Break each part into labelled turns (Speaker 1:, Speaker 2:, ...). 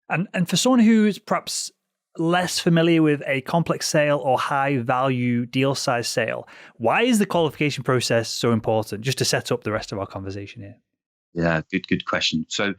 Speaker 1: And for someone who's perhaps less familiar with a complex sale or high value deal size sale, why is the qualification process so important? Just to set up the rest of our conversation here.
Speaker 2: Yeah, good question. So,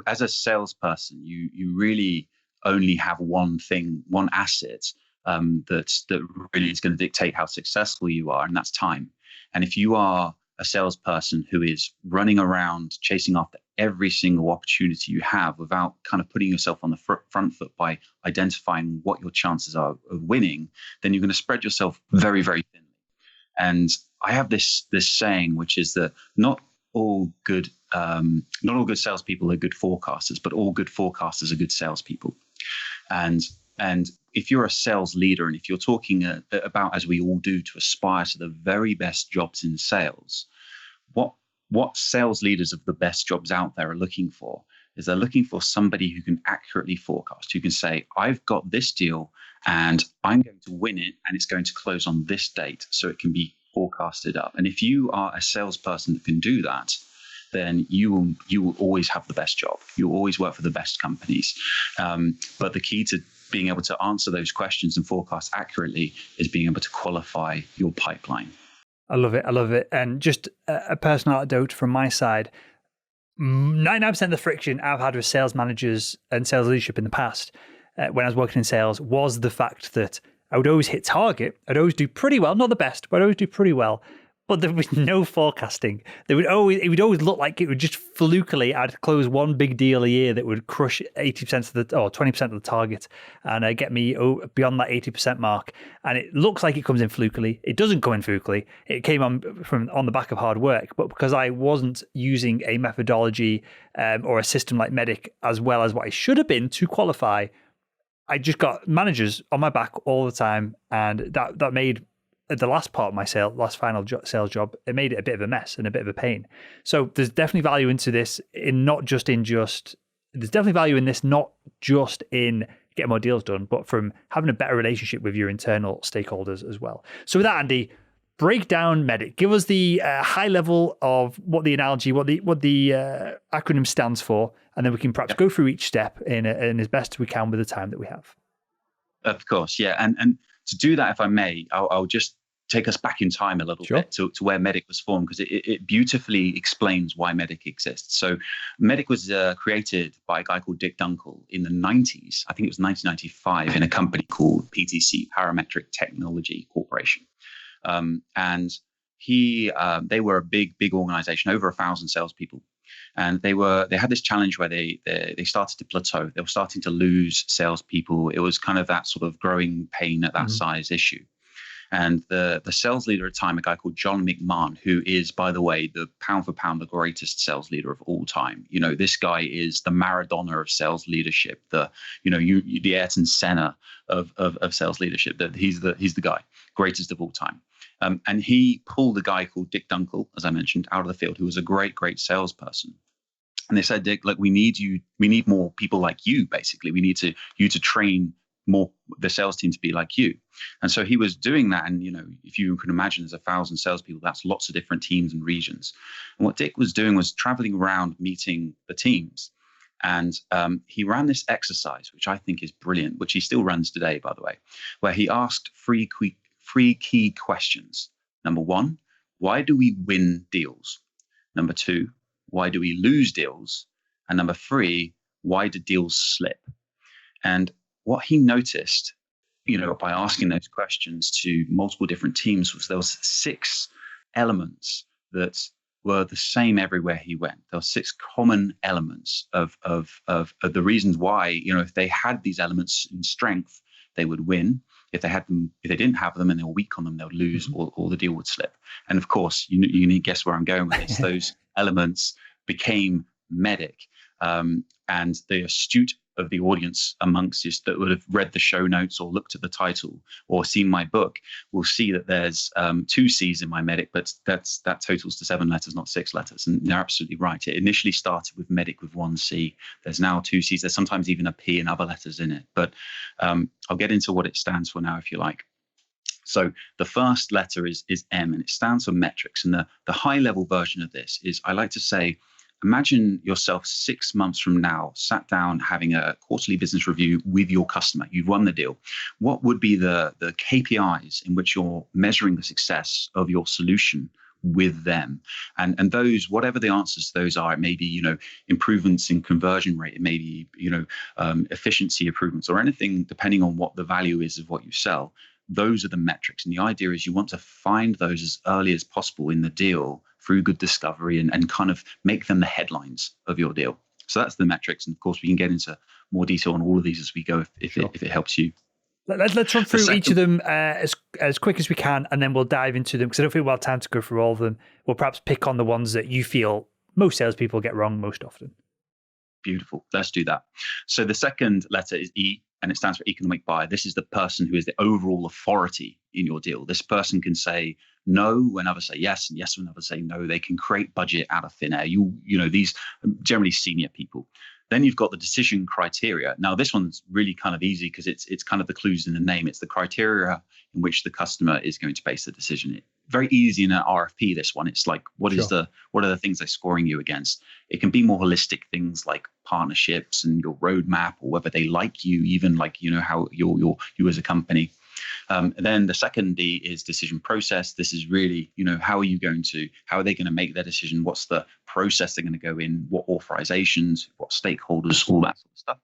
Speaker 2: as a salesperson, you really only have one thing, one asset that really is going to dictate how successful you are, and that's time. And if you are a salesperson who is running around chasing after every single opportunity you have without kind of putting yourself on the front foot by identifying what your chances are of winning, then you're going to spread yourself very, very thinly. And I have this saying, which is that not all good salespeople are good forecasters, but all good forecasters are good salespeople. And if you're a sales leader, and if you're talking about, as we all do, to aspire to the very best jobs in sales, what sales leaders of the best jobs out there are looking for is they're looking for somebody who can accurately forecast, who can say, I've got this deal and I'm going to win it, and it's going to close on this date, so it can be forecasted up. And if you are a salesperson that can do that, then you will always have the best job. You'll always work for the best companies. But the key to being able to answer those questions and forecast accurately is being able to qualify your pipeline.
Speaker 1: I love it. And just a personal anecdote from my side, 99% of the friction I've had with sales managers and sales leadership in the past, when I was working in sales, was the fact that I would always hit target. I'd always do pretty well, not the best, but I'd always do pretty well. But there was no forecasting. It would always look like it would just flukily, I'd close one big deal a year that would crush 80% of or 20% of the target and get me beyond that 80% mark. And it looks like it comes in flukily. It doesn't come in flukily. It came on the back of hard work. But because I wasn't using a methodology or a system like Medic as well as what I should have been to qualify, I just got managers on my back all the time. And that made the last part of my sales job, it made it a bit of a mess and a bit of a pain. So there's definitely value into this not just in getting more deals done, but from having a better relationship with your internal stakeholders as well. So with that, Andy, break down Medic. Give us the high level of what the acronym stands for, and then we can perhaps go through each step in as best we can with the time that we have.
Speaker 2: Of course, yeah. And to do that, if I may, I'll just take us back in time a little bit to where Medic was formed, because it beautifully explains why Medic exists. So Medic was created by a guy called Dick Dunkel in the 90s. I think it was 1995 in a company called PTC, Parametric Technology Corporation. And they were a big organization, over 1,000 salespeople. And they had this challenge where they started to plateau. They were starting to lose salespeople. It was kind of that sort of growing pain at that size issue. And the sales leader at the time, a guy called John McMahon, who is, by the way, the pound for pound, the greatest sales leader of all time. This guy is the Maradona of sales leadership, the Ayrton Senna of sales leadership. That he's the guy, greatest of all time. And he pulled a guy called Dick Dunkel, as I mentioned, out of the field, who was a great salesperson. And they said, Dick, look, we need more people like you, basically. We need you to train more the sales team to be like you. And so he was doing that. And, if you can imagine, there's 1,000 salespeople, that's lots of different teams and regions. And what Dick was doing was traveling around meeting the teams. And he ran this exercise, which I think is brilliant, which he still runs today, by the way, where he asked three key questions. Number one, why do we win deals? Number two, why do we lose deals? And number three, why do deals slip? And what he noticed, by asking those questions to multiple different teams, was there was 6 elements that were the same everywhere he went. There were 6 common elements of the reasons why, if they had these elements in strength, they would win. If they didn't have them and they were weak on them, they would lose, or the deal would slip. And of course, you need to guess where I'm going with this. Those elements became Medic. And the astute of the audience amongst us that would have read the show notes or looked at the title or seen my book will see that there's 2 C's in my Medic, but that totals to 7 letters, not 6 letters. And they're absolutely right. It initially started with Medic with 1 C. There's now 2 C's. There's sometimes even a P and other letters in it. But I'll get into what it stands for now, if you like. So the first letter is M, and it stands for metrics. And the high level version of this is, I like to say, imagine yourself 6 months from now, sat down having a quarterly business review with your customer. You've won the deal. What would be the KPIs in which you're measuring the success of your solution with them? And those, whatever the answers to those are, it may be, improvements in conversion rate, it may be, efficiency improvements, or anything depending on what the value is of what you sell. Those are the metrics. And the idea is you want to find those as early as possible in the deal through good discovery and kind of make them the headlines of your deal. So that's the metrics. And of course, we can get into more detail on all of these as we go if it helps you.
Speaker 1: Let's run through each of them as quick as we can, and then we'll dive into them because I don't think we'll have time to go through all of them. We'll perhaps pick on the ones that you feel most salespeople get wrong most often.
Speaker 2: Beautiful. Let's do that. So the second letter is E, and it stands for economic buyer. This is the person who is the overall authority in your deal. This person can say no when others say yes, and yes when others say no. They can create budget out of thin air. These generally senior people. Then you've got the decision criteria. Now, this one's really kind of easy because it's kind of the clues in the name. It's the criteria in which the customer is going to base the decision. Very easy in an RFP, this one. It's like, what are the things they're scoring you against? It can be more holistic things like partnerships and your roadmap, or whether they like you, even like, how you as a company. Then the second D is decision process. This is really, how are they going to make their decision? What's the process they're going to go in? What authorizations, what stakeholders, all that sort of stuff.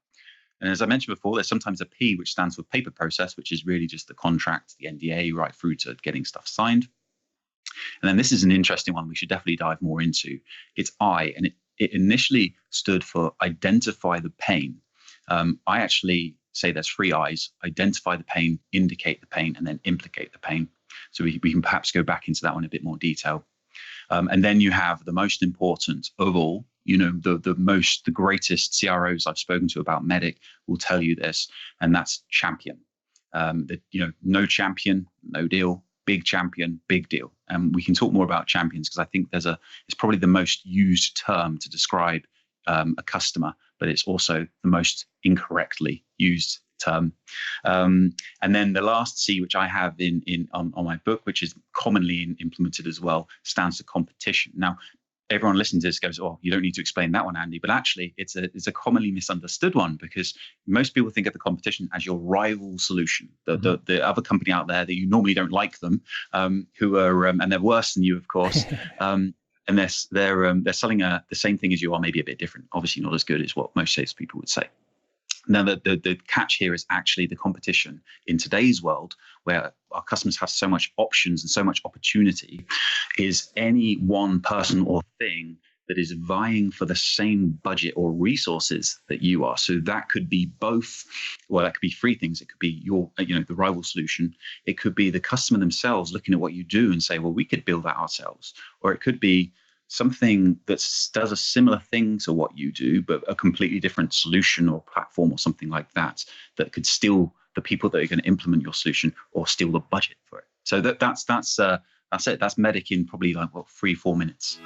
Speaker 2: And as I mentioned before, there's sometimes a P, which stands for paper process, which is really just the contract, the NDA, right through to getting stuff signed. And then this is an interesting one we should definitely dive more into. It's I, and it initially stood for identify the pain. I actually say there's 3 I's: identify the pain, indicate the pain, and then implicate the pain. So we can perhaps go back into that one in a bit more detail. And then you have the most important of all, the greatest CROs I've spoken to about Medic will tell you this, and that's champion. No champion, no deal. Big champion, big deal. And we can talk more about champions because I think it's probably the most used term to describe a customer, but it's also the most incorrectly used term. And then the last C, which I have on my book, which is commonly implemented as well, stands for competition. Now, everyone listening to this goes, "Oh, you don't need to explain that one, Andy." But actually, it's a commonly misunderstood one because most people think of the competition as your rival solution, the other company out there that you normally don't like them, who are and they're worse than you, of course. And they're selling the same thing as you are, maybe a bit different. Obviously, not as good as what most salespeople would say. Now, the catch here is actually the competition in today's world, where our customers have so much options and so much opportunity, is any one person or thing that is vying for the same budget or resources that you are. So that could be both. Well, that could be 3 things. It could be the rival solution. It could be the customer themselves looking at what you do and say, well, we could build that ourselves. Or it could be something that does a similar thing to what you do, but a completely different solution or platform or something like that could steal the people that are going to implement your solution or steal the budget for it. So that's it. That's Medic in probably 3-4 minutes.